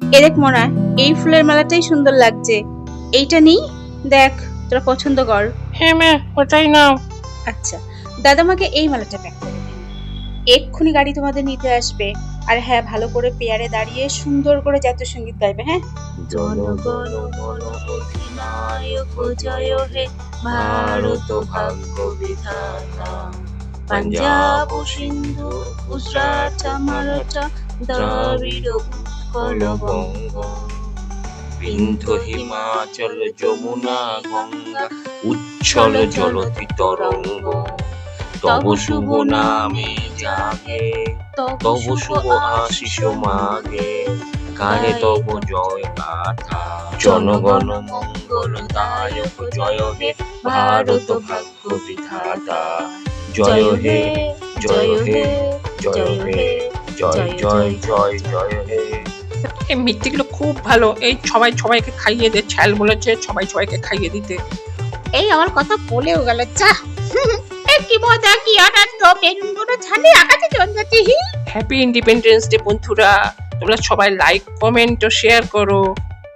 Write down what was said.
দেখ মোনা, এই ফুলের মালাটাই সুন্দর লাগছে, এইটা নিই, দেখ তোরা পছন্দ কর। হ্যাঁ মা, ওটাই নাও। আচ্ছা, দাদামাকে এই মালাটা প্যাক করে দিন। এক্ষুনি গাড়ি তোমাদের নিতে আসবে। আর হ্যাঁ, ভালো করে পেয়ারে দাঁড়িয়ে সুন্দর করে জাতীয় সঙ্গীত গাইবে। হ্যাঁ, জনগণ মন অধিনায়ক জয় হে ভারত ভাগ্য বিধাতা, পাঞ্জাব সিন্ধু গুজরাট মারাঠা দ্রাবিড় উৎকল বঙ্গ, বিন্ধ্য হিমাচল যমুনা গঙ্গা উচ্ছল জলতি তরঙ্গ, তব শুভ নামে জাগে, তব শুভ আশিস মাগে, গায়ে তব জয় গাথা। জনগণ মঙ্গল দায়ক জয় হে ভারত ভাগ্য বিধাতা, জয় হে জয় হে জয় হে জয় জয় জয় জয় হে। এই মিষ্টিগুলো খুব ভালো। এই সবাই সবাইকে খাইয়ে দে, ছ্যাল বলেছে সবাই সবাইকে খাইয়ে দিতে। এই আমার কথা বলেও গেল, যা। কি মজা, কি আনন্দ, বেলুনগুলো ছাড়ে আকাশে চন্দ্রটি। হ্যাপি ইন্ডিপেন্ডেন্স ডে বন্ধুরা, তোমরা সবাই লাইক কমেন্ট ও শেয়ার করো।